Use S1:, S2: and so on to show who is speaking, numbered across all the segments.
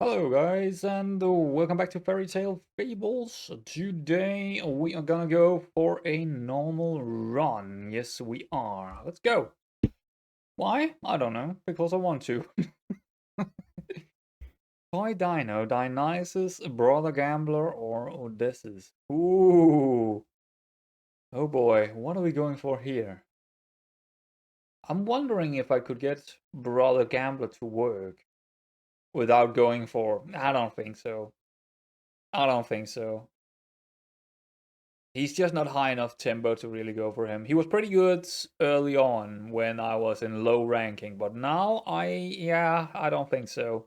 S1: Hello guys and welcome back to Fairytale Fables. Today we are gonna go for a normal run. Yes, we are. Let's go. Why? I don't know. Because I want to. Toy Dino, Dionysus, Brother Gambler, or Odysseus? Ooh. Oh boy, what are we going for here? I'm wondering if I could get Brother Gambler to work without going for... I don't think so. I don't think so. He's just not high enough tempo to really go for him. He was pretty good early on when I was in low ranking, but now I don't think so.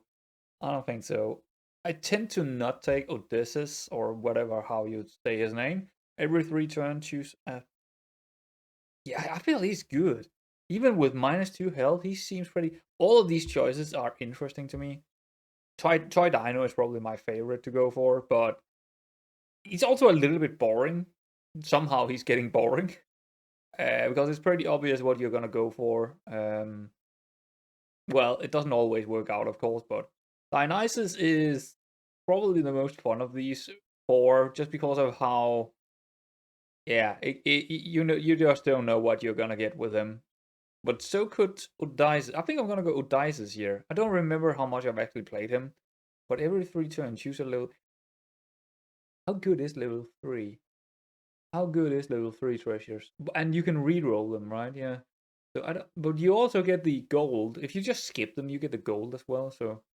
S1: I don't think so. I tend to not take Odysseus or whatever how you say his name. Every 3 turn choose yeah, I feel he's good. Even with -2 health, he seems pretty all of these choices are interesting to me. Toy Dino is probably my favorite to go for, but he's also a little bit boring. Somehow he's getting boring. Because it's pretty obvious what you're gonna go for. Well, it doesn't always work out, of course, but Dionysus is probably the most fun of these four, just because of how, yeah, you just don't know what you're gonna get with him. But so could Odysseus. I think I'm gonna go Odysseus here. I don't remember how much I've actually played him, but every 3 turns, choose a little. How good is level 3? How good is level 3 treasures? And you can re-roll them, right? Yeah. So I don't, but you also get the gold. If you just skip them, you get the gold as well. So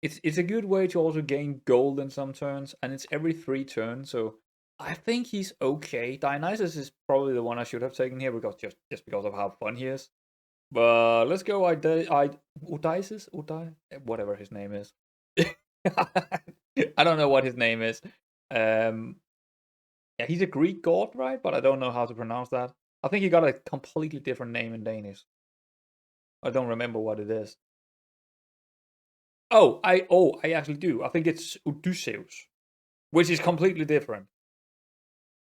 S1: it's a good way to also gain gold in some turns, and it's every 3 turns. So I think he's okay. Dionysus is probably the one I should have taken here because just because of how fun he is. But let's go. Odysseus, whatever his name is. I don't know what his name is. Um, yeah, he's a Greek god, right? But I don't know how to pronounce that. I think he got a completely different name in Danish. I don't remember what it is. I actually do. I think it's Odysseus, which is completely different.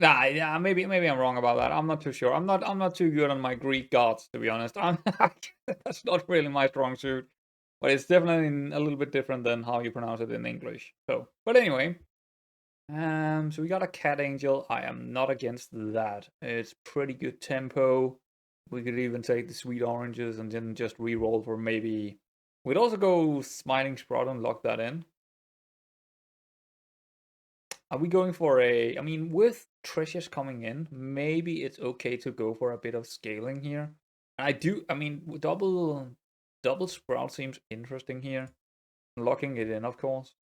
S1: Nah, yeah, maybe I'm wrong about that. I'm not too sure. I'm not too good on my Greek gods, to be honest. That's not really my strong suit. But it's definitely a little bit different than how you pronounce it in English. So, but anyway, so we got a cat angel. I am not against that. It's pretty good tempo. We could even take the sweet oranges and then just re-roll for maybe. We'd also go smiling sprout and lock that in. Are we going for a? I mean, with treasures coming in, maybe it's okay to go for a bit of scaling here. I do. I mean, double sprout seems interesting here. Locking it in, of course.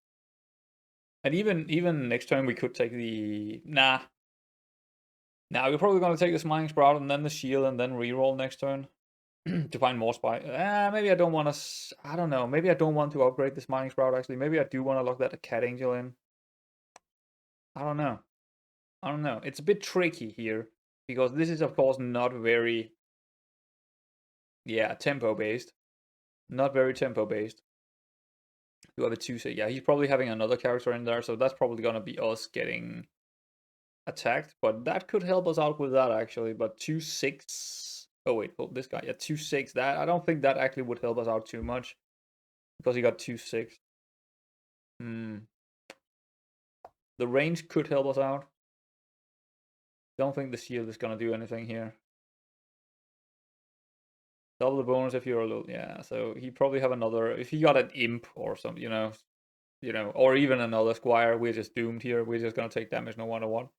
S1: And even next turn we could take the we're probably gonna take the Smiling Sprout and then the shield and then reroll next turn to find more spy. Maybe I don't want to. I don't know. Maybe I don't want to upgrade the Smiling Sprout. Actually, maybe I do want to lock that Cat Angel in. I don't know. I don't know. It's a bit tricky here because this is of course not very tempo based. Not very tempo based. You have a 2-6. Yeah, he's probably having another character in there, so that's probably gonna be us getting attacked, but that could help us out with that actually. But 2-6. Oh wait, oh, this guy, yeah, 2-6. That I don't think that actually would help us out too much because he got 2-6. Hmm. The range could help us out. Don't think the shield is gonna do anything here. Double the bonus if you're a little, yeah. So he probably have another. If he got an imp or something, or even another squire, we're just doomed here. We're just gonna take damage no matter what.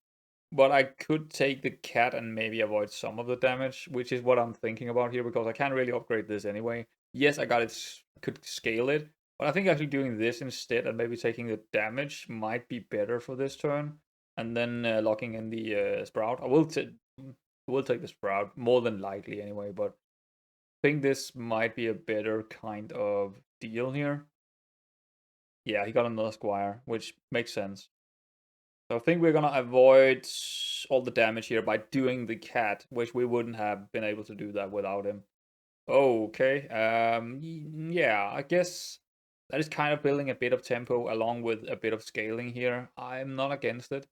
S1: But I could take the cat and maybe avoid some of the damage, which is what I'm thinking about here because I can't really upgrade this anyway. Yes, I got it, could scale it, but I think actually doing this instead and maybe taking the damage might be better for this turn. And then locking in the sprout. I will take the sprout more than likely anyway, but I think this might be a better kind of deal here. Yeah, he got another squire, which makes sense. So I think we're gonna avoid all the damage here by doing the cat, which we wouldn't have been able to do that without him. Okay, yeah, I guess that is kind of building a bit of tempo along with a bit of scaling here. I'm not against it.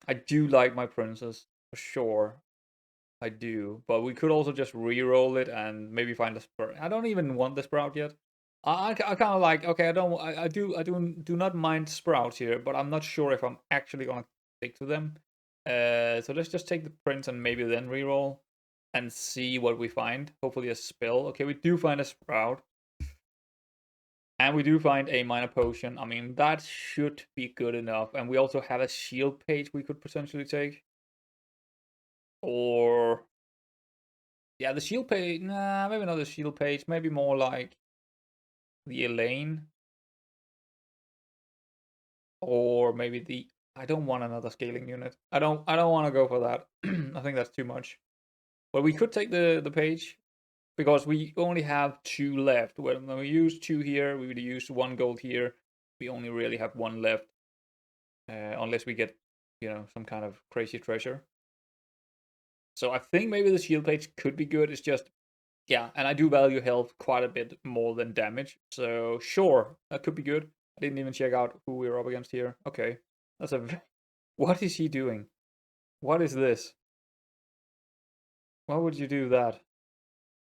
S1: I do like my princess, for sure. I do, but we could also just re-roll it and maybe find a sprout. I don't even want the sprout yet. I kind of like, okay, I do not mind sprouts here, but I'm not sure if I'm actually gonna stick to them. So let's just take the prince and maybe then reroll and see what we find. Hopefully a spell. Okay, we do find a sprout. And we do find a minor potion. I mean, that should be good enough. And we also have a shield page we could potentially take. Or, yeah, the shield page. Nah, maybe not the shield page. Maybe more like the Elaine. Or maybe the. I don't want another scaling unit. I don't want to go for that. I think that's too much. But we could take the page because we only have 2 left. When we use 2 here, we would use 1 gold here. We only really have 1 left. Unless we get, some kind of crazy treasure. So I think maybe the shield page could be good. It's just, yeah, and I do value health quite a bit more than damage. So sure, that could be good. I didn't even check out who we're up against here. Okay, that's a. What is he doing? What is this? Why would you do that?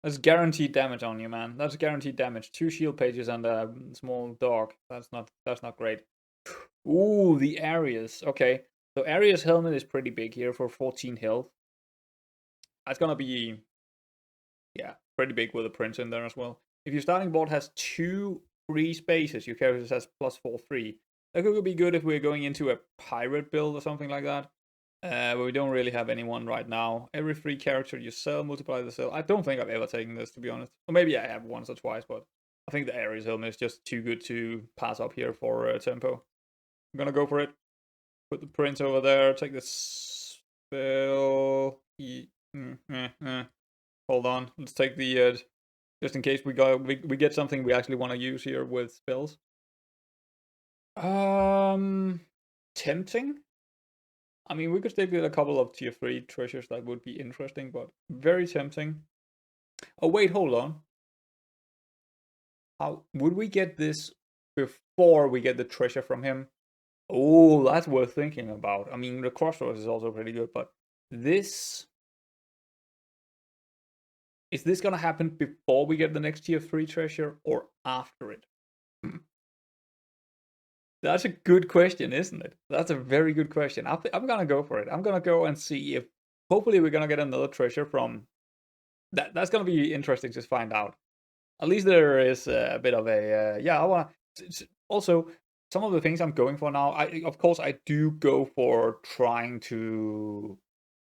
S1: That's guaranteed damage on you, man. That's guaranteed damage. 2 shield pages and a small dog. That's not great. Ooh, the Arius. Okay, so Arius helmet is pretty big here for 14 health. That's gonna be, yeah, pretty big with a prince in there as well. If your starting board has 2 free spaces, your character has +4/+3. That could be good if we're going into a pirate build or something like that. But we don't really have anyone right now. Every free character you sell, multiply the sale. I don't think I've ever taken this, to be honest. Or maybe I have once or twice, but I think the Ares helmet is just too good to pass up here for tempo. I'm gonna go for it. Put the prince over there. Take the spell. Hold on. Let's take the just in case we get something we actually want to use here with spells. Tempting. I mean, we could stick with a couple of tier 3 treasures that would be interesting, but very tempting. Oh wait, hold on. How would we get this before we get the treasure from him? Oh, that's worth thinking about. I mean, the crossroads is also pretty good, but this is this gonna happen before we get the next tier 3 treasure or after it? That's a good question, isn't it? That's a very good question. I'm gonna go for it. I'm gonna go and see if hopefully we're gonna get another treasure from that. That's gonna be interesting to find out. At least there is a bit of a yeah. I want also some of the things I'm going for now. Of course I do go for trying to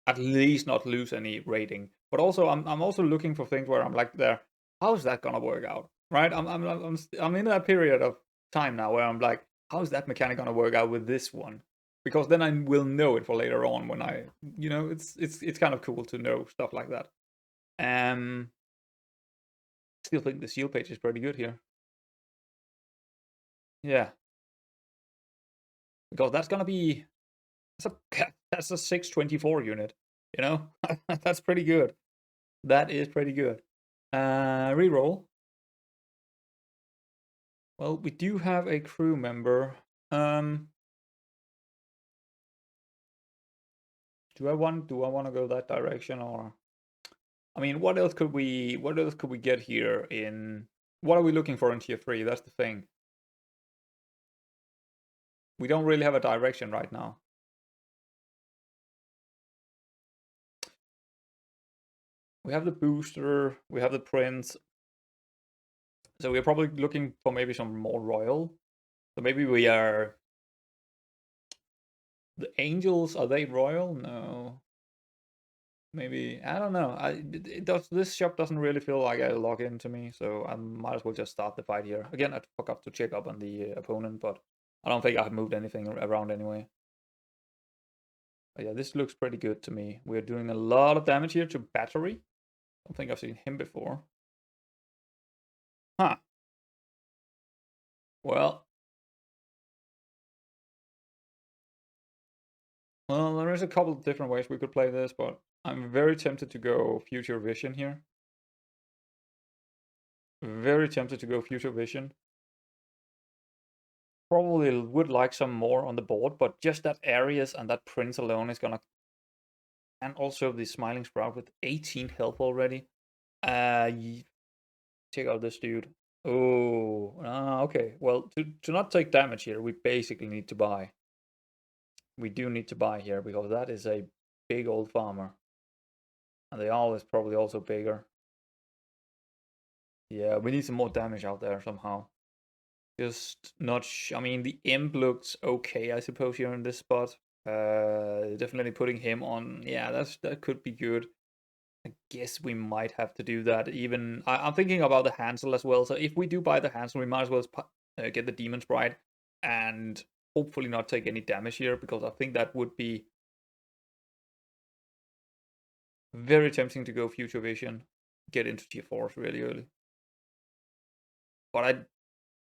S1: at least not lose any rating, but also I'm also looking for things where I'm like there. How's that gonna work out? Right? I'm in that period of time now where I'm like, how's that mechanic gonna work out with this one? Because then I will know it for later on when it's kind of cool to know stuff like that. Still think the shield page is pretty good here. Yeah, because that's gonna be that's a 624 unit. That's pretty good. That is pretty good. Reroll. Well, we do have a crew member. Do I want to go that direction, or I mean, what else could we get here in what are we looking for in tier 3? That's the thing. We don't really have a direction right now. We have the booster, we have the prince. So we're probably looking for maybe some more royal. So maybe we are the angels, are they royal? No. Maybe I don't know. This shop doesn't really feel like a login to me, so I might as well just start the fight here. Again, I forgot to check up on the opponent, but I don't think I've moved anything around anyway. But yeah, this looks pretty good to me. We're doing a lot of damage here to battery. I don't think I've seen him before. Huh. Well, there is a couple of different ways we could play this, but I'm very tempted to go future vision here. Very tempted to go future vision. Probably would like some more on the board, but just that Arius and that Prince alone is gonna. And also the Smiling Sprout with 18 health already. Check out this dude. Oh, okay. Well, to not take damage here, we basically need to buy. We do need to buy here because that is a big old farmer. And the owl is probably also bigger. Yeah, we need some more damage out there somehow. Just not. I mean, the imp looks okay, I suppose, here in this spot. Definitely putting him on. Yeah, that could be good. I guess we might have to do that. Even I'm thinking about the Hansel as well. So if we do buy the Hansel, we might as well get the Demon Sprite and hopefully not take any damage here because I think that would be very tempting to go Future Vision, get into Tier 4 really early. But I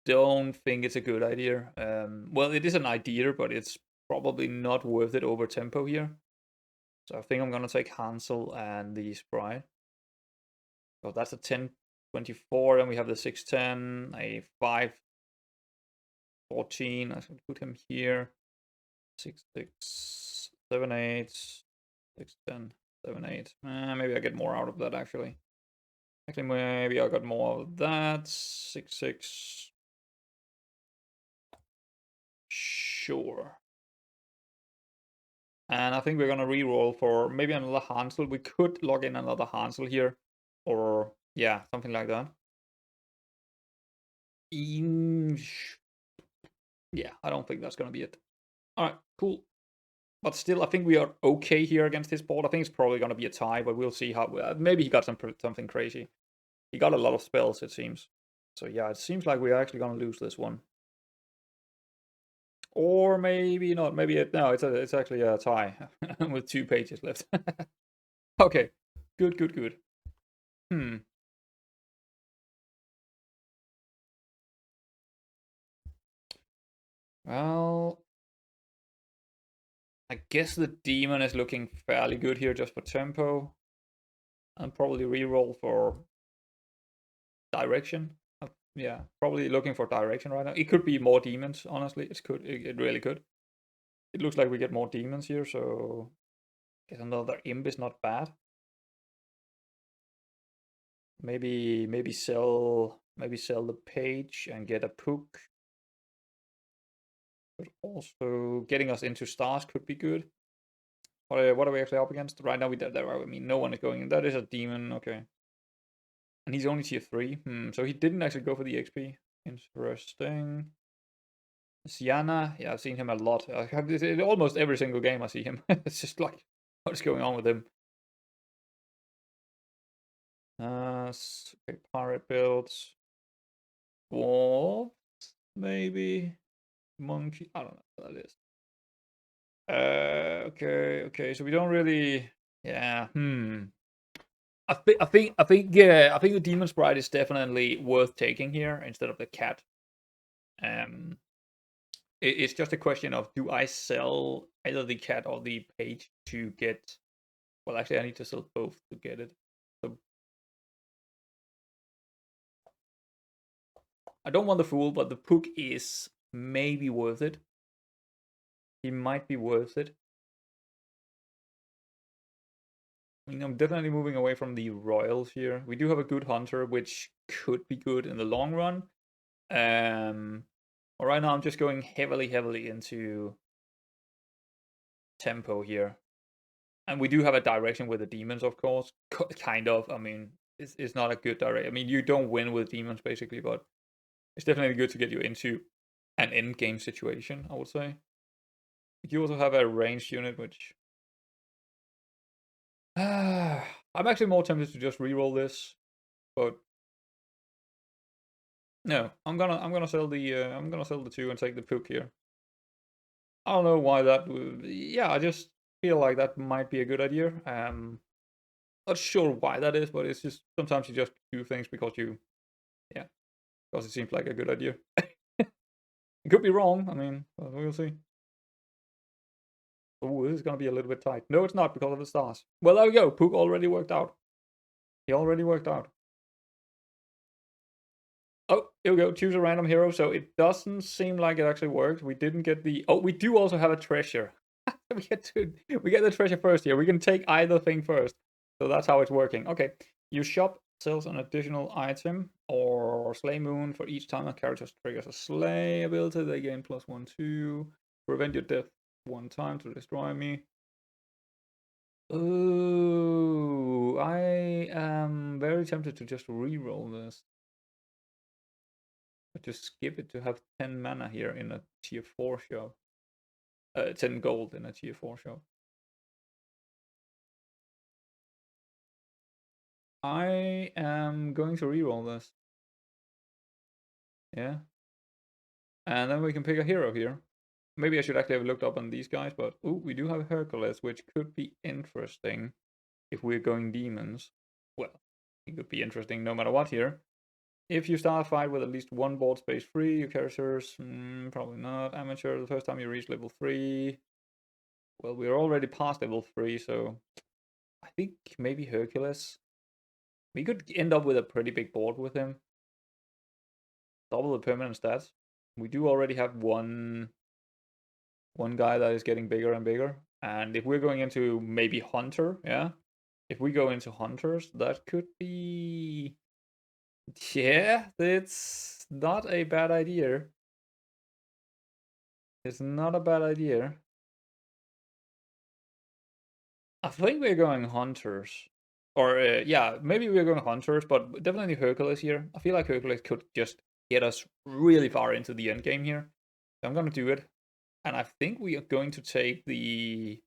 S1: don't think it's a good idea. Well, it is an idea, but it's probably not worth it over tempo here. So I think I'm gonna take Hansel and the Sprite. So that's a 10-24, and we have the 6-10, a 5-14. I should put him here. 6-6, 7-8, 6-10, 7-8. Maybe I get more out of that actually. Actually, maybe I got more of that. 6-6. Sure. And I think we're gonna re-roll for maybe another Hansel. We could log in another Hansel here. Or, yeah, something like that. Yeah, I don't think that's gonna be it. Alright, cool. But still, I think we are okay here against his board. I think it's probably gonna be a tie, but we'll see how... maybe he got something crazy. He got a lot of spells, it seems. So yeah, it seems like we're actually gonna lose this one. Or maybe not. Maybe no, it's actually a tie with 2 pages left. Okay, good. Hmm. Well, I guess the demon is looking fairly good here just for tempo. And probably reroll for direction. Yeah, probably looking for direction right now. It could be more demons, honestly. It really could. It looks like we get more demons here, so I guess another imp is not bad. Maybe sell the page and get a pook. But also getting us into stars could be good. What are we actually up against? Right now we did that, right? I mean, no one is going in. That is a demon, okay. And he's only tier 3. So he didn't actually go for the XP. Interesting. Sienna, yeah, I've seen him a lot. I have this in almost every single game I see him. It's just like, what is going on with him? Okay, pirate builds. Dwarf, maybe. Monkey, I don't know what that is. Okay, so we don't really, yeah, I think the Demon Sprite is definitely worth taking here instead of the cat. It's just a question of, do I sell either the cat or the page to get... Well, actually, I need to sell both to get it. So I don't want the fool, but the Pook is maybe worth it. He might be worth it. I mean, I'm definitely moving away from the royals here. We do have a good hunter, which could be good in the long run. But right now I'm just going heavily into tempo here. And we do have a direction with the demons, of course. Kind of. I mean, it's not a good direction. I mean, you don't win with demons, basically, but it's definitely good to get you into an end game situation, I would say. You also have a ranged unit, which... I'm actually more tempted to just reroll this, but no, I'm gonna sell the 2 and take the Pook here. I don't know why that would... Yeah, I just feel like that might be a good idea. Not sure why that is, but it's just sometimes you just do things because because it seems like a good idea. It could be wrong. I mean, we'll see. Oh, this is gonna be a little bit tight. No, it's not because of the stars. Well, there we go. Pook already worked out. He already worked out. Oh, here we go. Choose a random hero. So it doesn't seem like it actually worked. We didn't get the... Oh, we do also have a treasure. we get the treasure first here. We can take either thing first. So that's how it's working. Okay. You shop sells an additional item or slay moon for each time a character triggers a slay ability. They gain +1/2. Prevent your death 1 time to destroy me. Ooh, I am very tempted to just re-roll this. But just skip it to have 10 mana here in a tier 4 shop. 10 gold in a tier 4 shop. I am going to re-roll this. Yeah. And then we can pick a hero here. Maybe I should actually have looked up on these guys, but ooh, we do have Hercules, which could be interesting if we're going demons. Well, it could be interesting no matter what here. If you start a fight with at least 1 board space free, your characters, probably not. Amateur, the first time you reach level 3. Well, we're already past level 3, so I think maybe Hercules. We could end up with a pretty big board with him. Double the permanent stats. We do already have one guy that is getting bigger and bigger. And if we're going into maybe Hunter, yeah. If we go into Hunters, that could be... Yeah, it's not a bad idea. It's not a bad idea. I think we're going Hunters. Or, yeah, maybe we're going Hunters, but definitely Hercules here. I feel like Hercules could just get us really far into the end game here. So I'm going to do it. And I think we are going to take the...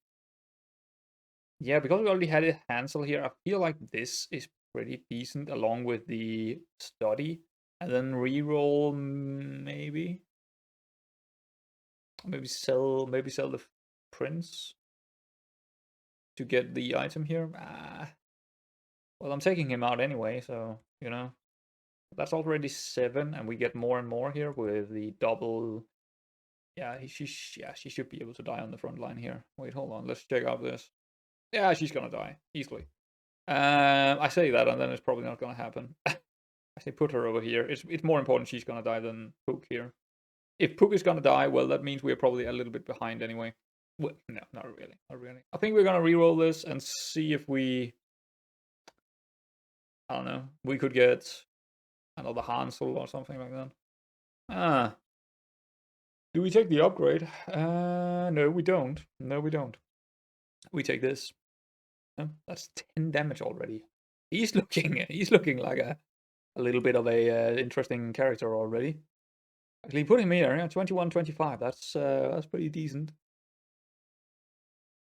S1: Yeah, because we already had a Hansel here, I feel like this is pretty decent along with the study. And then reroll maybe. Maybe sell the prince to get the item here. Well, I'm taking him out anyway, so you know. That's already 7, and we get more and more here with the double. Yeah, she should be able to die on the front line here. Wait, hold on. Let's check out this. Yeah, she's gonna die easily. I say that, and then it's probably not gonna happen. I say put her over here. It's more important she's gonna die than Pook here. If Pook is gonna die, well, that means we're probably a little bit behind anyway. Well, no, not really, not really. I think we're gonna reroll this and see if we. I don't know. We could get another Hansel or something like that. Do we take the upgrade? No, we don't. No, we don't. We take this. That's 10 damage already. He's looking like a little bit of a interesting character already. Actually, put him here. Yeah, 21, 25. That's pretty decent.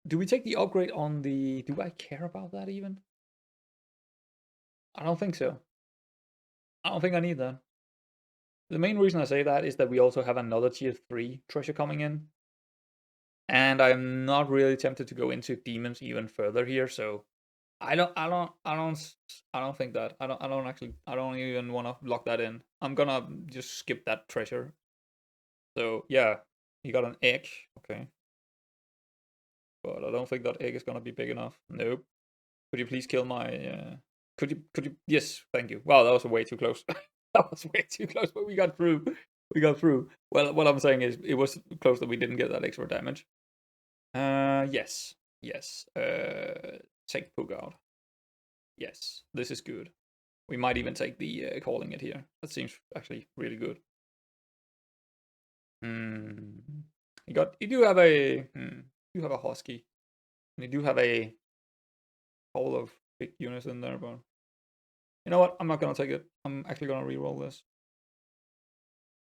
S1: Do we take the upgrade on the? Do I care about that even? I don't think so. I don't think I need that. The main reason I say that is that we also have another tier 3 treasure coming in. And I'm not really tempted to go into demons even further here, so I don't think that. I don't even want to lock that in. I'm gonna just skip that treasure. So yeah, you got an egg, okay. But I don't think that egg is gonna be big enough. Nope. Could you please kill my could you yes, thank you. Wow, that was way too close. That was way too close, but we got through. We got through. Well, what I'm saying is it was close that we didn't get that extra damage. Yes. Yes. Take Pook out. Yes, this is good. We might even take the calling it here. That seems actually really good. You do have a husky. And you do have a couple of big units in there, but you know what? I'm not gonna take it. I'm actually gonna re-roll this.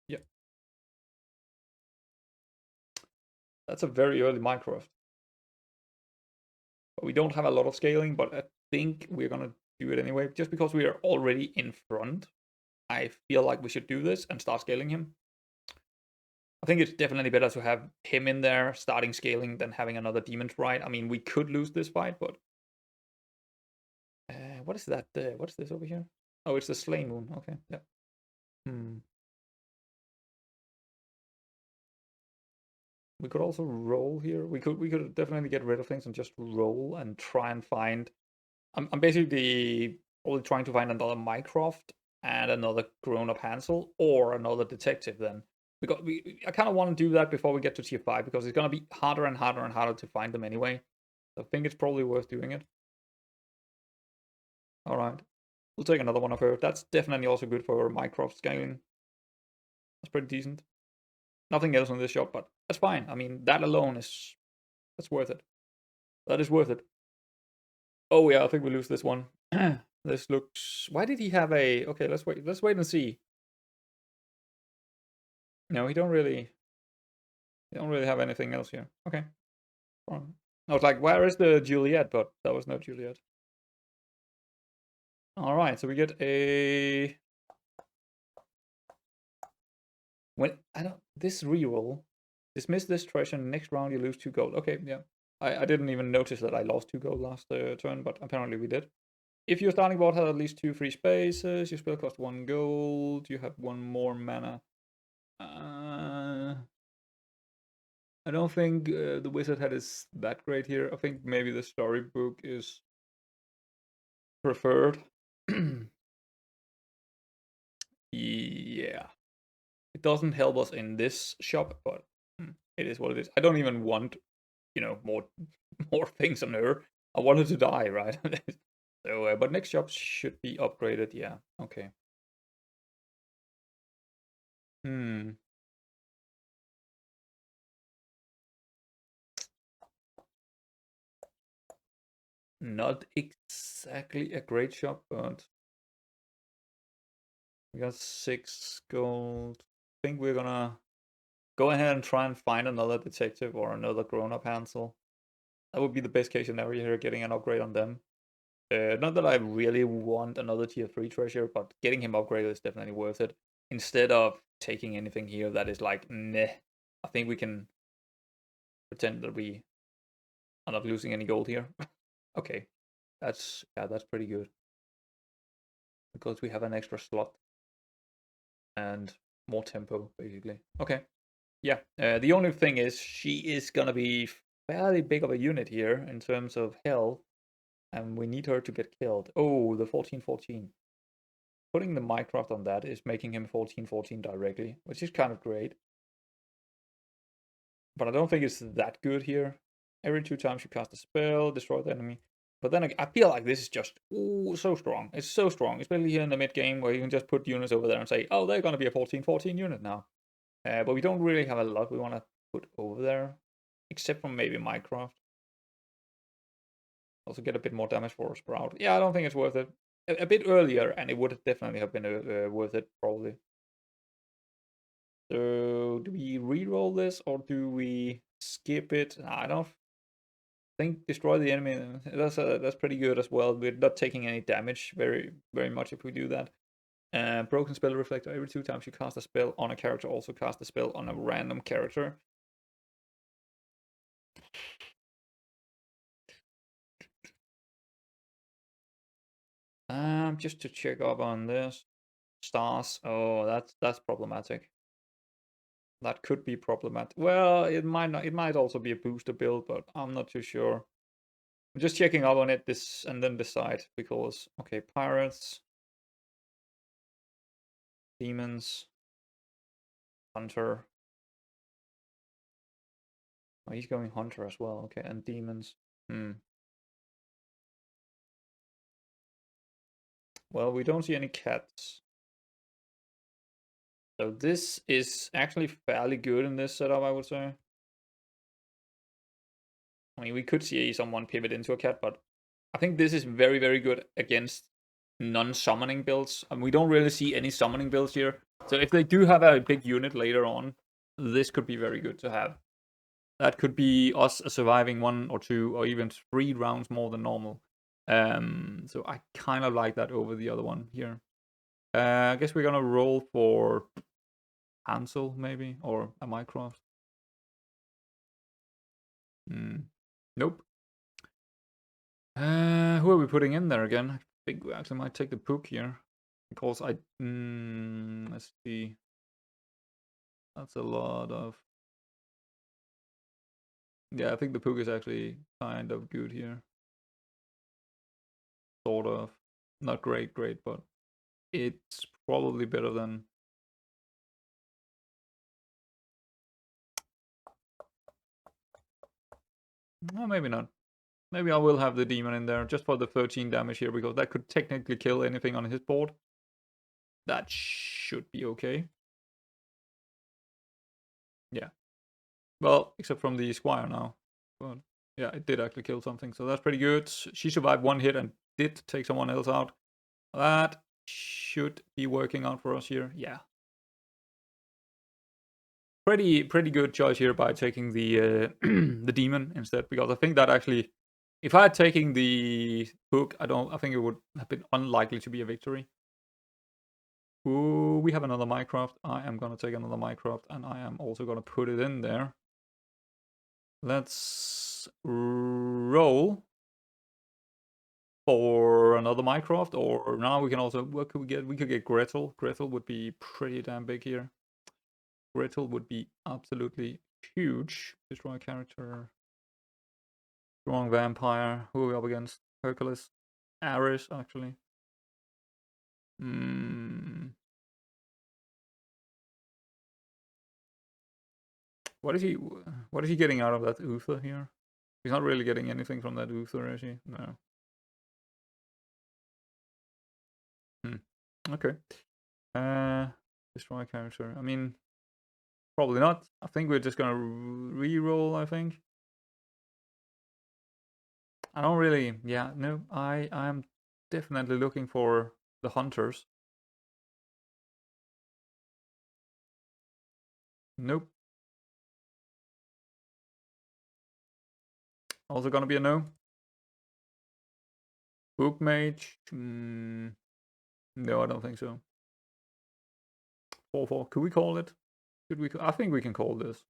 S1: Yeah. That's a very early Minecraft. But we don't have a lot of scaling, but I think we're gonna do it anyway. Just because we are already in front, I feel like we should do this and start scaling him. I think it's definitely better to have him in there starting scaling than having another demon sprite. I mean, we could lose this fight, but what is that? What is this over here? Oh, it's the Slay Moon. Okay, yeah. We could also roll here. We could definitely get rid of things and just roll and try and find. I'm basically only trying to find another Mycroft and another grown-up Hansel or another detective then. I kind of want to do that before we get to tier 5 because it's going to be harder and harder and harder to find them anyway. So I think it's probably worth doing it. All right. We'll take another one of her. That's definitely also good for Mycroft scaling. That's pretty decent. Nothing else in this shop, but that's fine. I mean, that alone that's worth it. That is worth it. Oh yeah, I think we lose this one. This looks. Why did he have a? Okay, let's wait. Let's wait and see. No, he don't really. He don't really have anything else here. Okay. Fine. I was like, where is the Juliet? But that was no Juliet. All right, so we get a. When I don't this reroll, dismiss this treasure. Next round you lose 2 gold. Okay, yeah. I didn't even notice that I lost 2 gold last turn, but apparently we did. If your starting board has at least 2 free spaces, your spell costs 1 gold. You have 1 more mana. I don't think the wizard head is that great here. I think maybe the storybook is preferred. Yeah. It doesn't help us in this shop, but it is what it is. I don't even want, more more things on her. I want her to die, right? So, but next shop should be upgraded. Yeah. Okay. Hmm. Not exactly a great shop, but we got 6 gold. I think we're gonna go ahead and try and find another detective or another grown-up Hansel. That would be the best case scenario here, getting an upgrade on them. Not that I really want another tier 3 treasure, but getting him upgraded is definitely worth it. Instead of taking anything here that is like, nah. I think we can pretend that we are not losing any gold here. Okay. That's pretty good. Because we have an extra slot. And more tempo, basically. Okay. Yeah. The only thing is, she is gonna be fairly big of a unit here in terms of health. And we need her to get killed. Oh, the 14-14. Putting the Mycroft on that is making him 14-14 directly, which is kind of great. But I don't think it's that good here. Every 2 times you cast a spell, destroy the enemy. But then I feel like this is just so strong. It's so strong, especially here in the mid game where you can just put units over there and say, oh, they're going to be a 14-14 unit now. But we don't really have a lot we want to put over there, except for maybe Mycroft. Also get a bit more damage for a Sprout. Yeah, I don't think it's worth it. A bit earlier, and it would definitely have been worth it, probably. So, do we re-roll this, or do we skip it? I don't think destroy the enemy. That's pretty good as well. We're not taking any damage very much if we do that. Broken spell reflector. Every 2 times you cast a spell on a character, also cast a spell on a random character. Just to check up on this. Stars. Oh, that's problematic. That could be problematic. Well, it might not. It might also be a booster build, but I'm not too sure. I'm just checking up on it this and then decide because okay, pirates, demons, hunter. Oh, he's going hunter as well. Okay, and demons. Well, we don't see any cats. So this is actually fairly good in this setup, I would say. I mean, we could see someone pivot into a cat, but I think this is very good against non-summoning builds. I mean, we don't really see any summoning builds here. So if they do have a big unit later on, this could be very good to have. That could be us surviving 1 or 2 or even 3 rounds more than normal. So I kind of like that over the other one here. I guess we're gonna roll for Hansel maybe or a Mycroft. Nope. Who are we putting in there again? I think we actually might take the Pook here. Because let's see. That's a lot of... Yeah, I think the Pook is actually kind of good here. Sort of. Not great, but it's probably better than... Well, maybe not. Maybe I will have the demon in there just for the 13 damage here, because that could technically kill anything on his board. That should be okay. Yeah. Well, except from the squire now. But yeah, it did actually kill something, so that's pretty good. She survived one hit and did take someone else out. That should be working out for us here. Yeah. Pretty good choice here by taking the the demon instead, because I think that actually, if I had taken the hook, I think it would have been unlikely to be a victory. Ooh, we have another Minecraft. I am gonna take another Minecraft, and I am also gonna put it in there. Let's roll for another Minecraft, or now we can also, what could we get? We could get Gretel. Gretel would be pretty damn big here. Gretel would be absolutely huge. Destroy a character. Strong vampire. Who are we up against? Hercules. Ares, actually. Hmm. What is he getting out of that Uther here? He's not really getting anything from that Uther, is he? No. Okay. Destroy character. I mean, probably not. I think we're just gonna re-roll, I think. I don't really, yeah, no, I'm definitely looking for the hunters. Nope. Also gonna be a no. Book mage. No, I don't think so. 4/4. Could we call it? Could we? I think we can call this.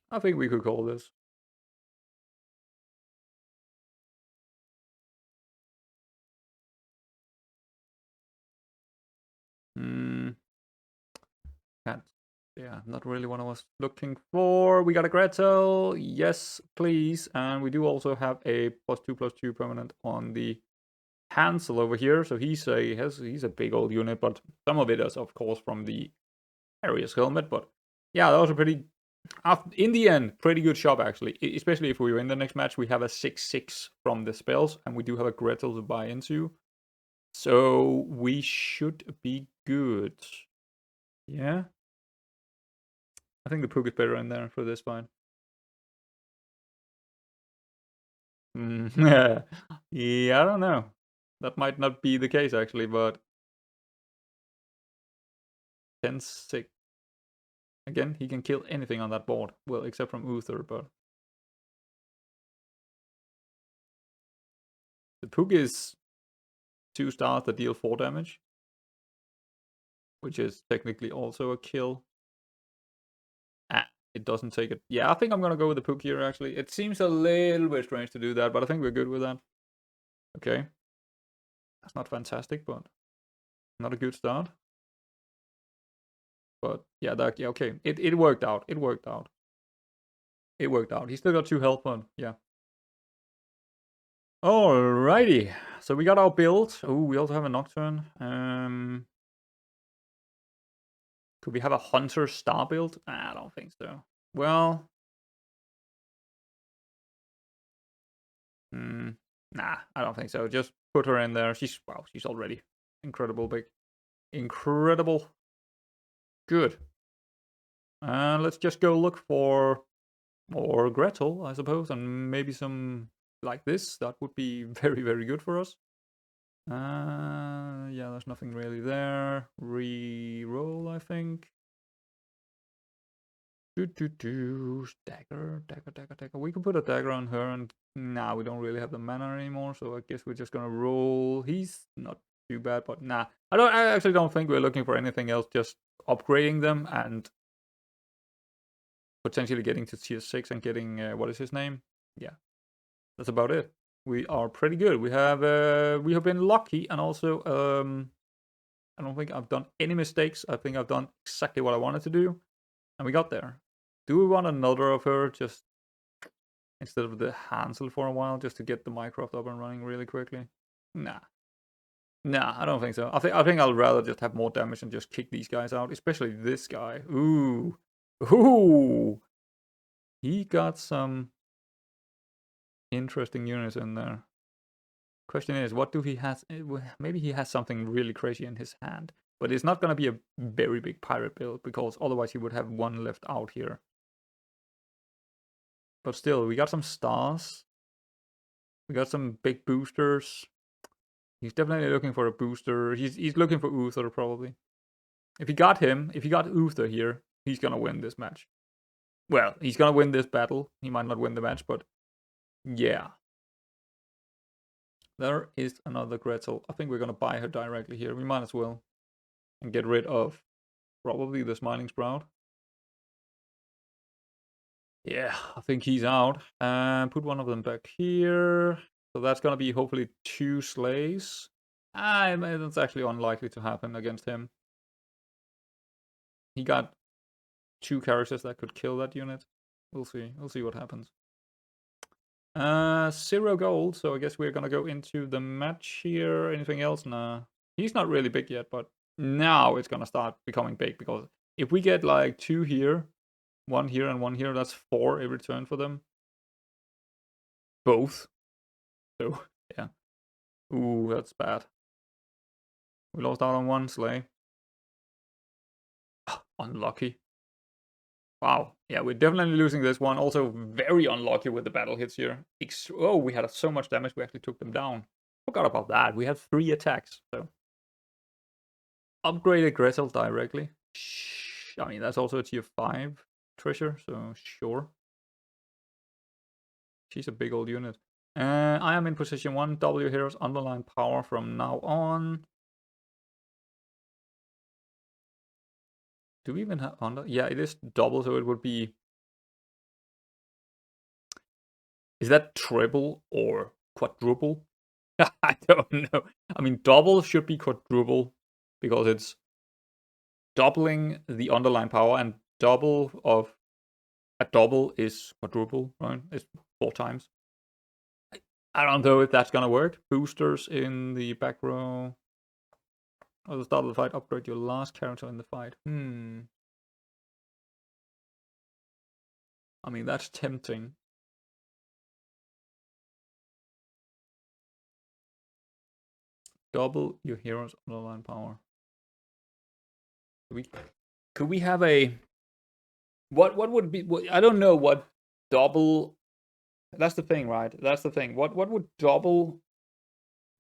S1: I think we could call this. Hmm. Can't. Yeah, not really what I was looking for. We got a Gretel. Yes, please. And we do also have a +2/+2 permanent on the Hansel over here. So he's a big old unit, but some of it is of course from the Arius helmet. But yeah, that was a pretty, in the end, pretty good shop actually. Especially if we win the next match, we have a 6/6 from the spells, and we do have a Gretel to buy into. So we should be good. Yeah. I think the Pook is better in there for this fight. Yeah, I don't know. That might not be the case actually, but 10/6. Again, he can kill anything on that board. Well, except from Uther, but the Pook is 2 stars that deal 4 damage, which is technically also a kill. It doesn't take it. Yeah, I think I'm gonna go with the Pook here actually. It seems a little bit strange to do that, but I think we're good with that. Okay. That's not fantastic, but not a good start. But yeah, okay. It worked out. It worked out. It worked out. He still got 2 health, but yeah. Alrighty. So we got our build. Oh, we also have a Nocturne. Could we have a Hunter star build? I don't think so. Well, nah, I don't think so. Just put her in there. She's already incredible big. Incredible. Good. Let's just go look for more Gretel, I suppose, and maybe some like this. That would be very, very good for us. Yeah, there's nothing really there. Re-roll, I think. Dagger. We can put a dagger on her, and nah, we don't really have the mana anymore, so I guess we're just gonna roll. He's not too bad, but nah. I actually don't think we're looking for anything else, just upgrading them and potentially getting to tier 6 and getting, what is his name? Yeah, that's about it. We are pretty good. We have been lucky, and also, I don't think I've done any mistakes. I think I've done exactly what I wanted to do, and we got there. Do we want another of her, just instead of the Hansel for a while, just to get the Minecraft up and running really quickly? Nah. Nah, I don't think so. I think I'll rather just have more damage and just kick these guys out, especially this guy. Ooh. Ooh! He got some interesting units in there. Question is, what do he has? Maybe he has something really crazy in his hand. But it's not going to be a very big pirate build, because otherwise he would have one left out here. But still, we got some stars. We got some big boosters. He's definitely looking for a booster. He's looking for Uther, probably. If he got Uther here, he's going to win this match. Well, he's going to win this battle. He might not win the match, but yeah. There is another Gretel. I think we're going to buy her directly here. We might as well. And get rid of probably the Smiling Sprout. Yeah, I think he's out. And put one of them back here. So that's going to be hopefully 2 sleighs. It's actually unlikely to happen against him. He got 2 characters that could kill that unit. We'll see. We'll see what happens. 0 gold, so I guess we're gonna go into the match here. Anything else? Nah. He's not really big yet, but now it's gonna start becoming big, because if we get like 2 here, 1 here and 1 here, that's 4 every turn for them. Both. So, yeah. Ooh, that's bad. We lost out on 1 sleigh. Unlucky. Wow. Yeah, we're definitely losing this one. Also very unlucky with the battle hits here. Oh, we had so much damage, we actually took them down. Forgot about that. We had 3 attacks, so. Upgraded Gretel directly. I mean, that's also a tier 5 treasure, so sure. She's a big old unit. I am in position 1. Double your hero's underlying power from now on. Do we even have under? Yeah, it is double, so it would be. Is that triple or quadruple? I don't know. I mean, double should be quadruple, because it's doubling the underlying power, and double of a double is quadruple, right? It's 4 times. I don't know if that's gonna work. Boosters in the back row. At the start of the fight, upgrade your last character in the fight. I mean, that's tempting. Double your hero's underlying power. Could we have a... What would be... I don't know what double... That's the thing, right? That's the thing. What would double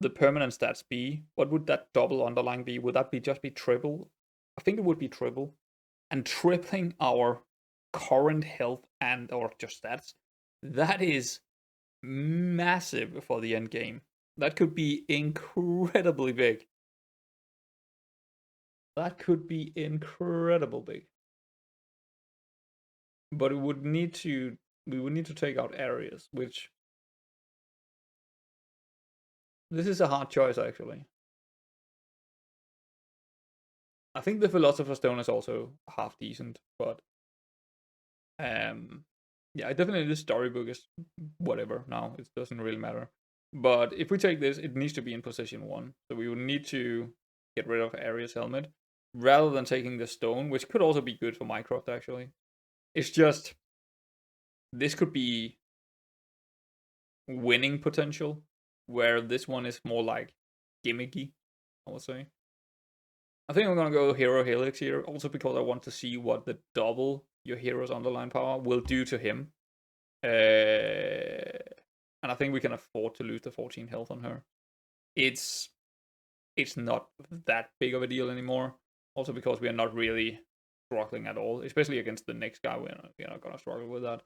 S1: the permanent stats be? What would that double underlying be? Would that just be triple? I think it would be triple. And tripling our current health and or just stats, that is massive for the end game. That could be incredibly big. That could be incredible big. But we would need to take out areas, which this is a hard choice actually. I think the Philosopher's Stone is also half decent, but yeah, definitely the storybook is whatever now. It doesn't really matter. But if we take this, it needs to be in position 1. So we would need to get rid of Aria's helmet, rather than taking the stone, which could also be good for Minecraft actually. It's just, this could be winning potential, where this one is more like gimmicky, I would say. I think I'm gonna go Hero Helix here, also because I want to see what the double your hero's underlying power will do to him. And I think we can afford to lose the 14 health on her. It's not that big of a deal anymore. Also because we are not really struggling at all, especially against the next guy. We're not gonna struggle with that.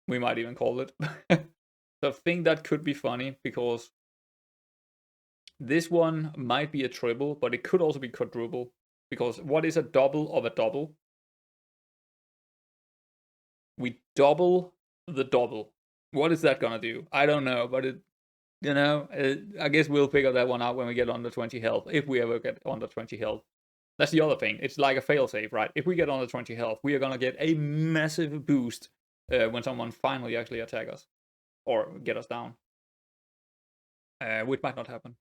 S1: We might even call it. So I think that could be funny, because this one might be a triple, but it could also be quadruple. Because what is a double of a double? We double the double. What is that gonna do? I don't know, but I guess we'll figure that one out when we get under 20 health, if we ever get under 20 health. That's the other thing. It's like a failsafe, right? If we get under 20 health, we are gonna get a massive boost when someone finally actually attack us or get us down, which might not happen.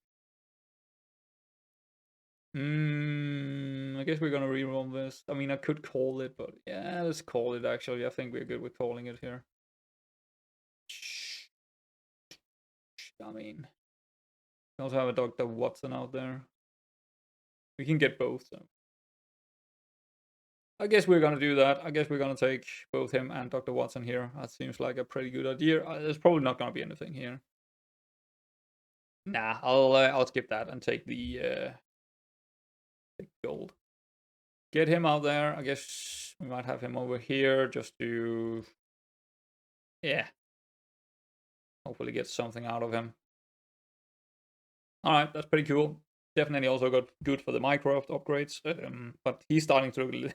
S1: I guess we're gonna reroll this. I mean, I could call it, but yeah, let's call it actually. I think we're good with calling it here. I mean, we also have a Dr. Watson out there. We can get both, so. I guess we're gonna do that. I guess we're gonna take both him and Dr. Watson here. That seems like a pretty good idea. There's probably not gonna be anything here. Nah, I'll skip that and take the gold. Get him out there. I guess we might have him over here just to, yeah, hopefully get something out of him. All right, that's pretty cool. Definitely also got good for the Mycroft upgrades, but he's starting to.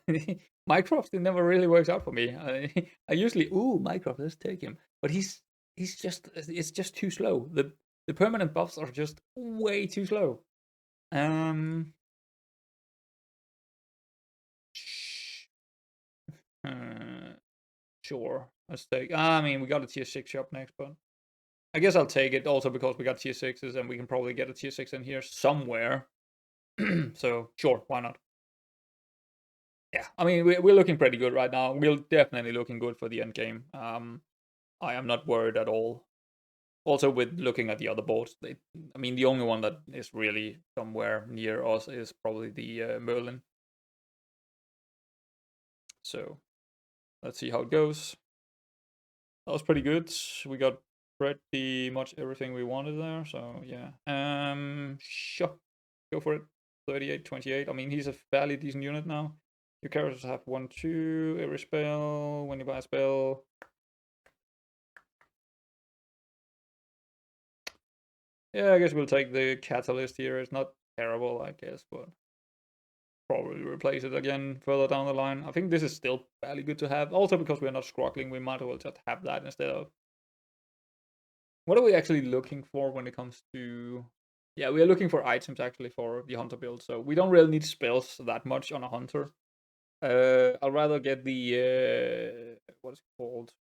S1: Mycroft, it never really works out for me. I usually, Mycroft, let's take him, but it's just too slow. The permanent buffs are just way too slow. Sure, let's take. I mean, we got a tier 6 shop next, but I guess I'll take it also because we got tier 6s and we can probably get a tier 6 in here somewhere. So, sure, why not? Yeah, I mean, we're looking pretty good right now. We're definitely looking good for the end game. I am not worried at all. Also, with looking at the other boards, I mean, the only one that is really somewhere near us is probably the Merlin. So, let's see how it goes. That was pretty good. We got pretty much everything we wanted there. So yeah. Sure. Go for it. 38, 28. I mean, he's a fairly decent unit now. Your characters have 1, 2 every spell. When you buy a spell. Yeah, I guess we'll take the catalyst here. It's not terrible, I guess, but probably replace it again further down the line. I think this is still fairly good to have. Also, because we're not struggling, we might as well just have that instead of. What are we actually looking for when it comes to? Yeah, we are looking for items actually for the hunter build. So we don't really need spells that much on a hunter. I'll rather get the what is it called,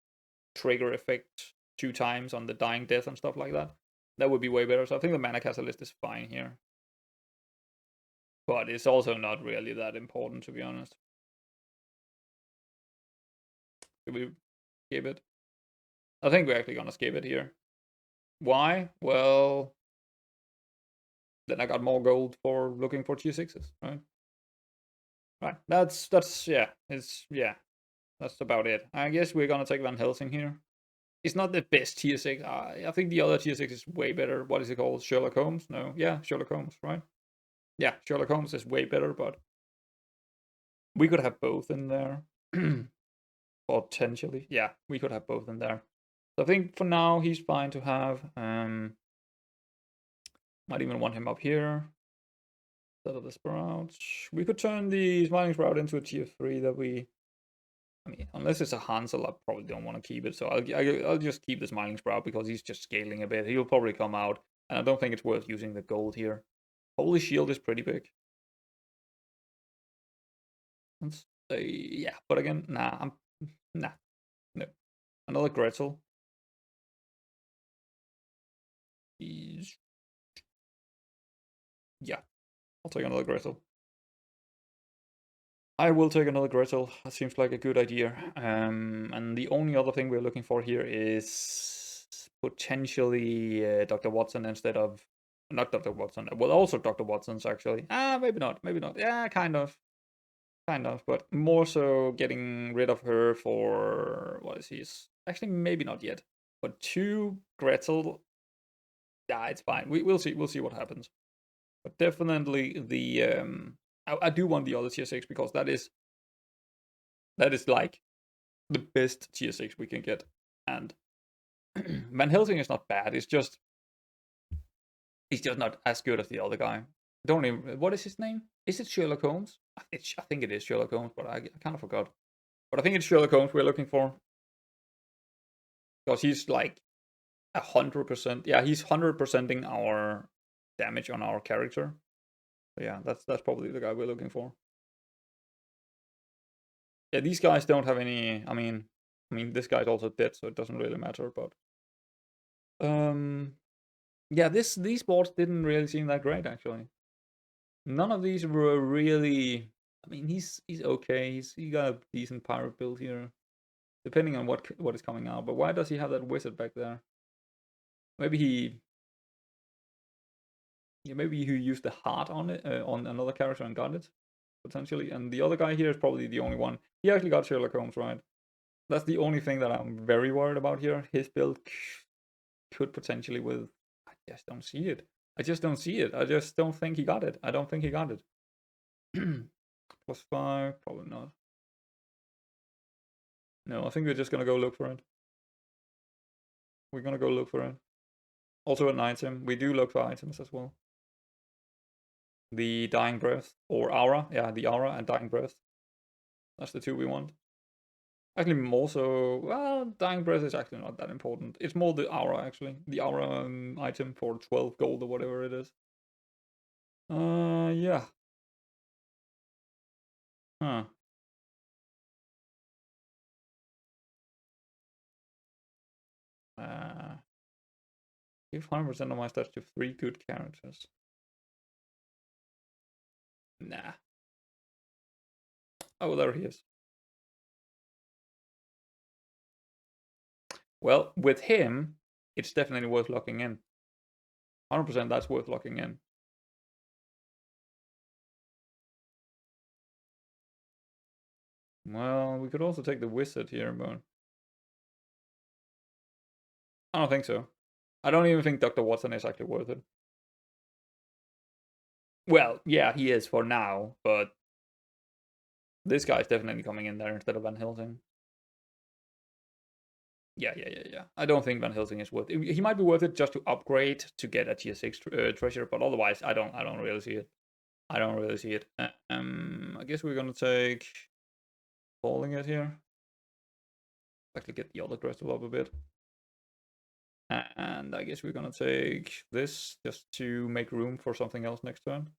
S1: trigger effect 2 times on the dying death and stuff like that. That would be way better. So I think the mana catalyst is fine here. But it's also not really that important, to be honest. Should we skip it? I think we're actually gonna skip it here. Why? Well, then I got more gold for looking for tier 6s, right? Right. That's yeah. That's about it. I guess we're gonna take Van Helsing here. It's not the best tier 6. I think the other tier 6 is way better. What is it called? Sherlock Holmes? No. Yeah, Sherlock Holmes, right? Yeah, Sherlock Holmes is way better, but we could have both in there. Potentially. Yeah, we could have both in there. So I think for now he's fine to have. Might even want him up here. Instead of the Sprout. We could turn the Smiling Sprout into a tier 3 that we. I mean, unless it's a Hansel, I probably don't want to keep it. So I'll just keep the Smiling Sprout because he's just scaling a bit. He'll probably come out, and I don't think it's worth using the gold here. Holy Shield is pretty big. Let's say, yeah, but again, nah, no. Another Gretel. He's, yeah, I'll take another Gretel. I will take another Gretel. That seems like a good idea. And the only other thing we're looking for here is potentially Dr. Watson instead of not Dr. Watson. Well, also Dr. Watson's actually. Maybe not. Maybe not. Yeah, kind of, but more so getting rid of her for what is his? Actually, maybe not yet. But 2 Gretel. Yeah, it's fine. We'll see. We'll see what happens. But definitely the I do want the other tier 6 because that is like the best tier 6 we can get. And Van Helsing is not bad. He's just not as good as the other guy. Don't even. What is his name? Is it Sherlock Holmes? I think it is Sherlock Holmes, but I kind of forgot. But I think it's Sherlock Holmes we're looking for because he's like 100%. Yeah, he's 100%ing our damage on our character. So yeah, that's probably the guy we're looking for. Yeah, these guys don't have any. I mean, this guy's also dead, so it doesn't really matter. But yeah, these boards didn't really seem that great actually. None of these were really. I mean, he's okay. He got a decent pirate build here, depending on what is coming out. But why does he have that wizard back there? Maybe maybe he used the heart on it on another character and got it potentially. And the other guy here is probably the only one. He actually got Sherlock Holmes, right? That's the only thing that I'm very worried about here. His build could potentially with. I just don't see it. I just don't see it. I just don't think he got it. I don't think he got it. +5, probably not. No, I think we're just gonna go look for it. We're gonna go look for it. Also an item. We do look for items as well. The Dying Breath or Aura. Yeah, the Aura and Dying Breath. That's the two we want. Actually, more so. Well, Dying Breath is actually not that important. It's more the Aura, actually. The Aura item for 12 gold or whatever it is. Yeah. Huh. Give 100% of my stats to 3 good characters. Nah. Oh, there he is. Well, with him, it's definitely worth locking in. 100% that's worth locking in. Well, we could also take the wizard here, but I don't think so. I don't even think Dr. Watson is actually worth it. Well, yeah, he is for now, but this guy's definitely coming in there instead of Van Helsing. Yeah. I don't think Van Helsing is worth it. He might be worth it just to upgrade to get a tier 6 treasure, but otherwise, I don't really see it. I don't really see it. I guess we're gonna take falling it here. Actually, get the other crystal up a bit. And I guess we're gonna take this just to make room for something else next turn.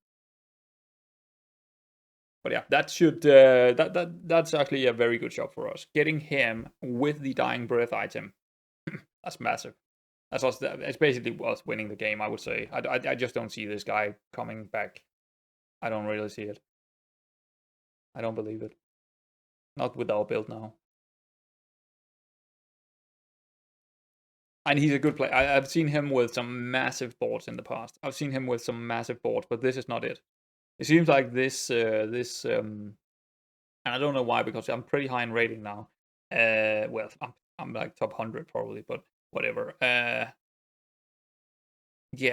S1: But yeah, that should that's actually a very good job for us. Getting him with the Dying Breath item, that's massive. That's us. It's basically us winning the game. I would say. I just don't see this guy coming back. I don't really see it. I don't believe it. Not with our build now. And he's a good player. I've seen him with some massive boards in the past. I've seen him with some massive boards, but this is not it. It seems like and I don't know why because I'm pretty high in rating now. Well, I'm like top 100 probably, but whatever. Yeah,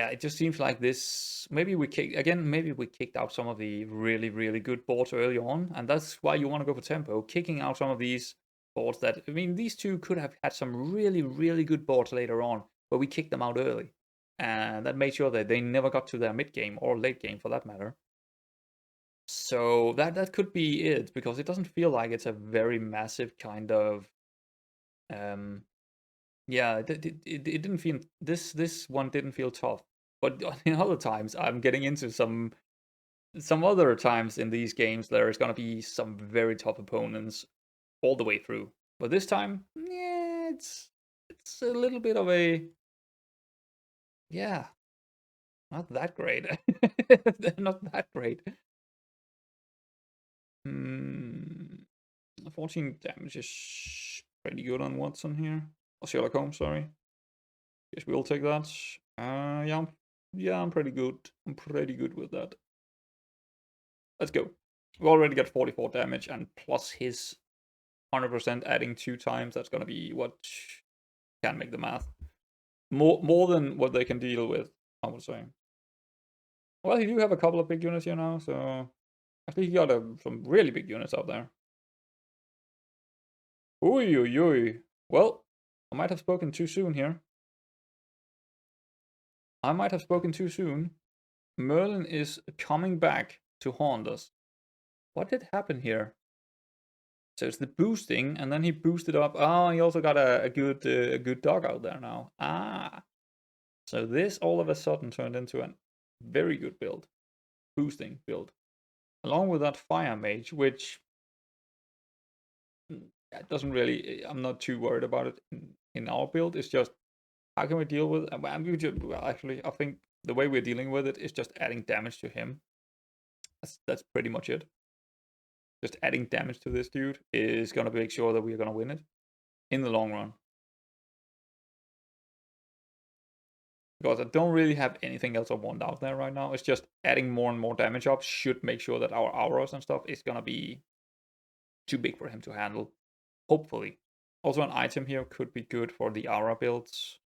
S1: it just seems like this. Maybe we kicked out some of the really good boards early on, and that's why you want to go for tempo. Kicking out some of these boards that I mean, these two could have had some really good boards later on, but we kicked them out early, and that made sure that they never got to their mid game or late game for that matter. So that could be it because it doesn't feel like it's a very massive kind of um yeah, it didn't feel this one didn't feel tough. But in other times I'm getting into some other times in these games there's gonna be some very tough opponents all the way through. But this time, yeah, it's a little bit of a yeah, not that great. Not that great. 14 damage is pretty good on Watson here. Or Sherlock Holmes, sorry. Guess we'll take that. Yeah, I'm pretty good. I'm pretty good with that. Let's go. We already got 44 damage, and plus his 100% adding 2 times, that's gonna be what can make the math. More than what they can deal with, I would say. Well, he do have a couple of big units here now, so I think he got some really big units out there. Oi. Well, I might have spoken too soon here. I might have spoken too soon. Merlin is coming back to haunt us. What did happen here? So it's the boosting, and then he boosted up. Oh, he also got a good dog out there now. Ah, so this all of a sudden turned into a very good build, boosting build, along with that fire mage, which doesn't really. I'm not too worried about it in our build. It's just how can we deal with? Well, actually, I think the way we're dealing with it is just adding damage to him. That's pretty much it. just adding damage to this dude is gonna make sure that we're gonna win it in the long run. Because I don't really have anything else I want out there right now. It's just adding more and more damage up should make sure that our auras and stuff is gonna be too big for him to handle. Hopefully. Also, an item here could be good for the aura builds.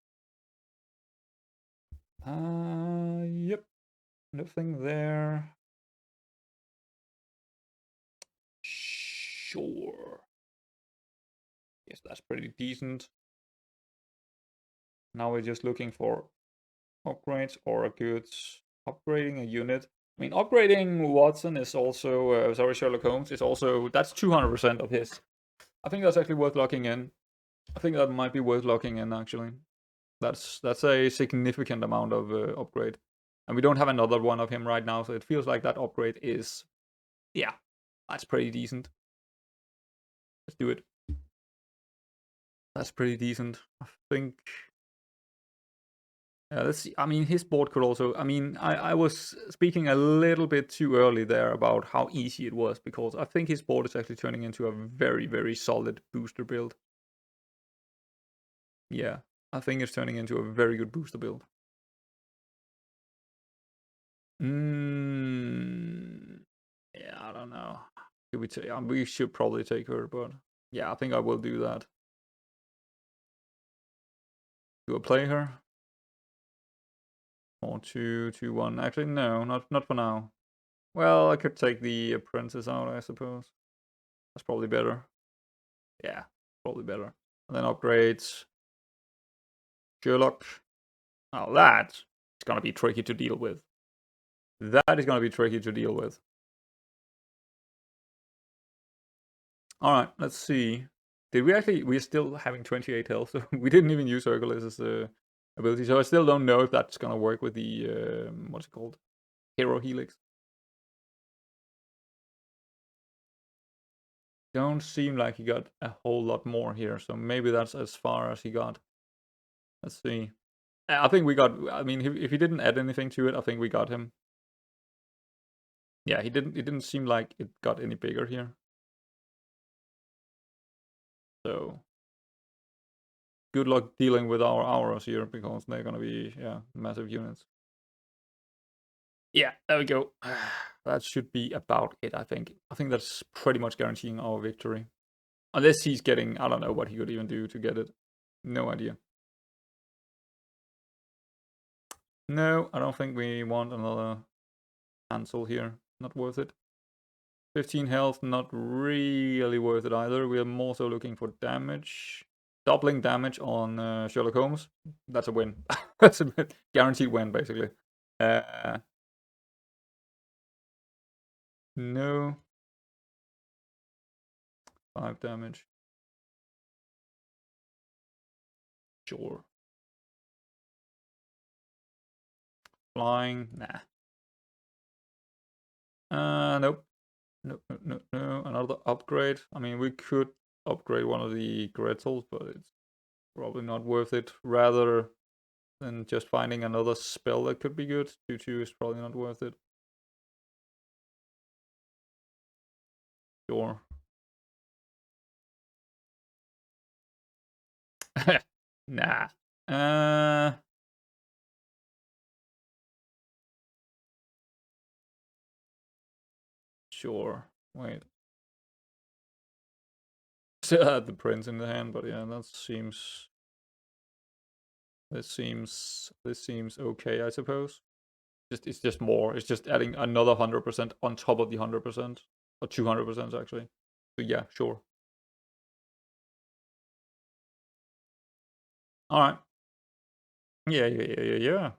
S1: Yep. Nothing there. Sure. Yes, that's pretty decent. Now we're just looking for upgrades or a good upgrading a unit. I mean, upgrading Watson is also, sorry, Sherlock Holmes is also, that's 200% of his. I think that's actually worth locking in. I think that might be worth locking in, actually. That's a significant amount of upgrade. And we don't have another one of him right now, so it feels like that upgrade is, yeah, that's pretty decent. Let's do it. That's pretty decent. I think. Let's see. I mean, his board could also. I mean, I was speaking a little bit too early there about how easy it was, because I think his board is actually turning into a very, very solid booster build. Yeah, I think it's turning into a very good booster build. Yeah, I don't know. We should probably take her, but yeah, I think I will do that. Do I play her? Or 2-2-1? Actually, no, not for now. Well, I could take the apprentice out, I suppose. That's probably better. Yeah, probably better. And then upgrades. Sherlock. Oh, that is gonna be tricky to deal with. That is gonna be tricky to deal with. Alright, let's see. Did we actually... We're still having 28 health, so we didn't even use Hercules' ability. So I still don't know if that's gonna work with the... what's it called? Hero Helix. Don't seem like he got a whole lot more here, so maybe that's as far as he got. Let's see. I think we got... I mean, if he didn't add anything to it, I think we got him. Yeah, he didn't... It didn't seem like it got any bigger here. So... Good luck dealing with our auras here, because they're gonna be, yeah, massive units. Yeah, there we go. That should be about it, I think. I think that's pretty much guaranteeing our victory. Unless he's getting... I don't know what he could even do to get it. No idea. No, I don't think we want another cancel here. Not worth it. 15 health, not really worth it either. We are more so looking for damage. Doubling damage on Sherlock Holmes. That's a win. That's a guaranteed win, basically. No. 5 damage. Sure. Flying. Nah. Nope. No. Another upgrade. I mean, we could upgrade one of the Gretzels, but it's probably not worth it. Rather than just finding another spell that could be good, 2-2 is probably not worth it. Sure. Nah. Sure. Wait. Still had the prince in the hand, but yeah, that seems... This seems okay, I suppose. It's just more. It's just adding another 100% on top of the 100%. Or 200% actually. So yeah, sure. Alright. Yeah.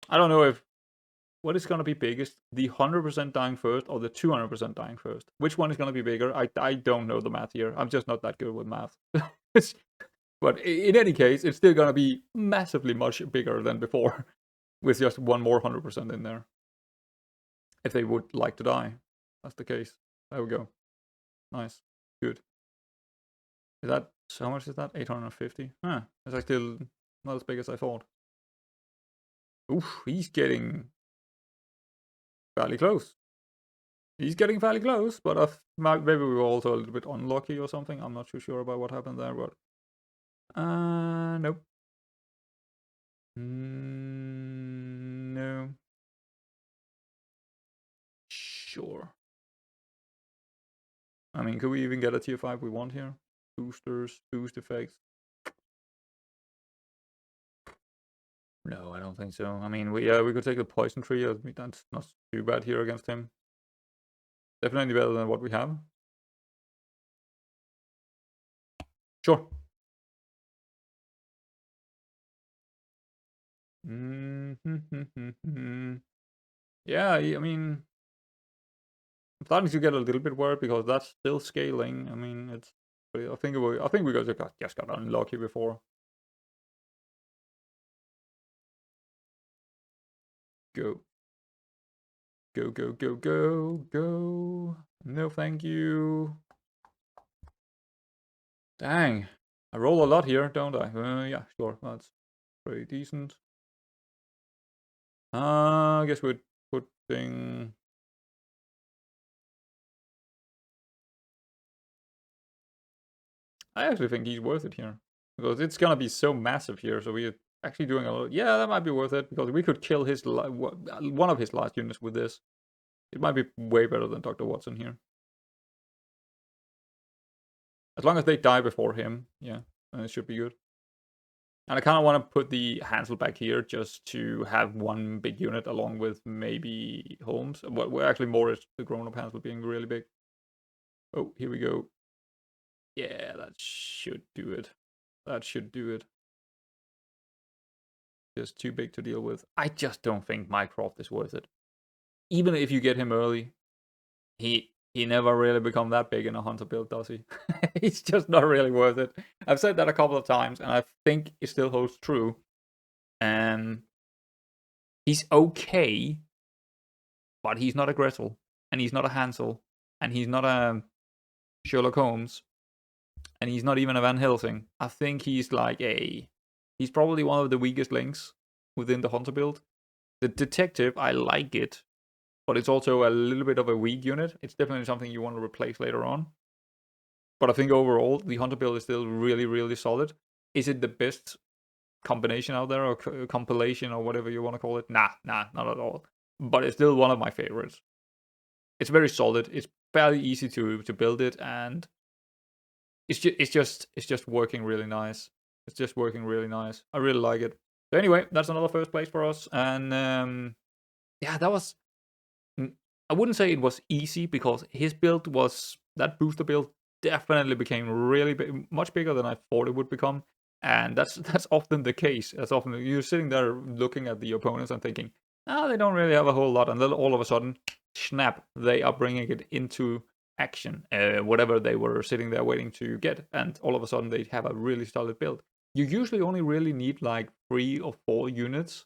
S1: I don't know if... What is gonna be biggest? The 100% dying first or the 200% dying first? Which one is gonna be bigger? I don't know the math here. I'm just not that good with math. But in any case, it's still gonna be massively much bigger than before. With just one more 100% in there. If they would like to die. That's the case. There we go. Nice. Good. Is that... How much is that? 850? Huh. That's actually not as big as I thought. Oof, he's getting... fairly close. He's getting fairly close, but maybe we were also a little bit unlucky or something. I'm not too sure about what happened there, but nope. No. Sure. I mean, could we even get a tier 5 we want here? Boosters, boost effects. No, I don't think so. I mean, we could take the poison tree. I mean, that's not too bad here against him. Definitely better than what we have. Sure. Yeah, I mean, I'm starting to get a little bit worried because that's still scaling. I mean, it's. I think we just got unlucky before. Go. Go, go, go, go, go. No, thank you. Dang. I roll a lot here, don't I? Yeah, sure. That's pretty decent. I guess we're putting... I actually think he's worth it here. Because it's gonna be so massive here, so we're actually doing a lot... Yeah, that might be worth it, because we could kill his one of his last units with this. It might be way better than Dr. Watson here. As long as they die before him, yeah, it should be good. And I kind of want to put the Hansel back here just to have one big unit along with maybe Holmes. Well, actually more is the grown-up Hansel being really big. Oh, here we go. Yeah, that should do it. That should do it. Just too big to deal with. I just don't think Mycroft is worth it. Even if you get him early, he never really become that big in a hunter build, does he? He's just not really worth it. I've said that a couple of times, and I think it still holds true. He's okay, but he's not a Gretel, and he's not a Hansel, and he's not a Sherlock Holmes, and he's not even a Van Helsing. I think he's like he's probably one of the weakest links within the hunter build. The detective, I like it, but it's also a little bit of a weak unit. It's definitely something you want to replace later on. But I think overall, the hunter build is still really, really solid. Is it the best combination out there, or compilation, or whatever you want to call it? Nah, not at all. But it's still one of my favorites. It's very solid. It's fairly easy to build it, and it's just working really nice. It's just working really nice. I really like it. So anyway, that's another first place for us, and yeah, that was. I wouldn't say it was easy because his build was that booster build definitely became really big, much bigger than I thought it would become, and that's often the case. That's often you're sitting there looking at the opponents and thinking, oh, they don't really have a whole lot, and then all of a sudden, snap, they are bringing it into action, whatever they were sitting there waiting to get, and all of a sudden they have a really solid build. You usually only really need like 3 or 4 units,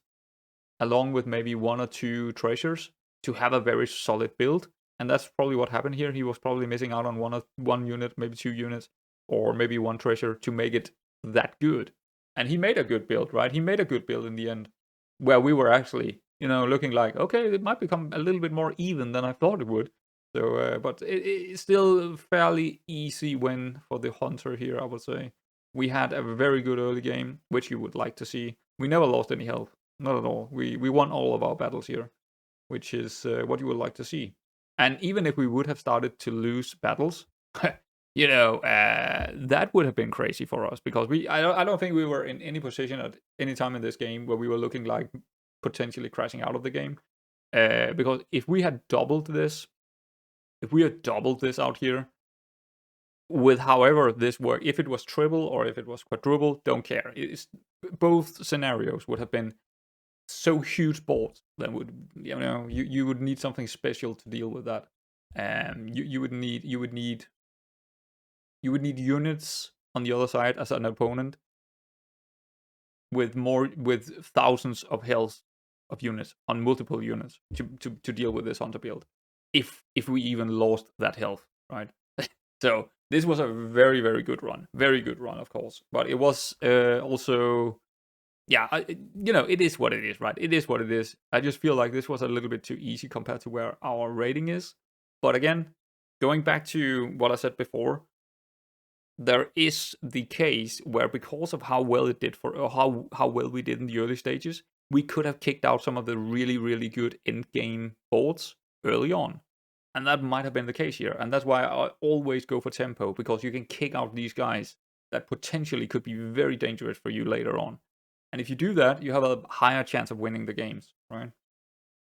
S1: along with maybe 1 or 2 treasures, to have a very solid build. And that's probably what happened here. He was probably missing out on one unit, maybe 2 units, or maybe 1 treasure to make it that good. And he made a good build, right? He made a good build in the end, where we were actually, looking like, okay, it might become a little bit more even than I thought it would. So, but it's still a fairly easy win for the hunter here, I would say. We had a very good early game, which you would like to see. We never lost any health, not at all. We won all of our battles here, which is what you would like to see. And even if we would have started to lose battles, that would have been crazy for us, because I don't think we were in any position at any time in this game where we were looking like potentially crashing out of the game. Because if we had doubled this out here, with however this worked, if it was triple or if it was quadruple, don't care. Both scenarios would have been so huge boards that would, you would need something special to deal with that. You would need units on the other side as an opponent with thousands of health of units on multiple units to deal with this hunter build. If we even lost that health, right? So this was a very, very good run. Very good run, of course. But it was also yeah, you know, it is what it is, right? It is what it is. I just feel like this was a little bit too easy compared to where our rating is. But again, going back to what I said before, there is the case where because of how well it did for or how well we did in the early stages, we could have kicked out some of the really really good end game boards early on, and that might have been the case here. And that's why I always go for tempo, because you can kick out these guys that potentially could be very dangerous for you later on. And if you do that, you have a higher chance of winning the games, right?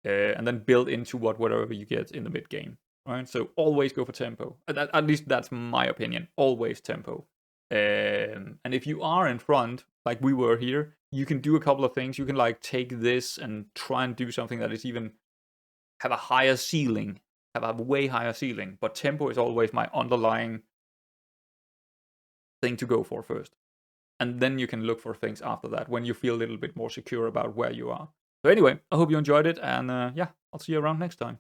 S1: And then build into whatever you get in the mid game, right? So always go for tempo. At least that's my opinion. Always tempo. And if you are in front, like we were here, you can do a couple of things. You can like take this and try and do something that is even have a higher ceiling, have a way higher ceiling. But tempo is always my underlying thing to go for first. And then you can look for things after that when you feel a little bit more secure about where you are. So anyway, I hope you enjoyed it, and yeah, I'll see you around next time.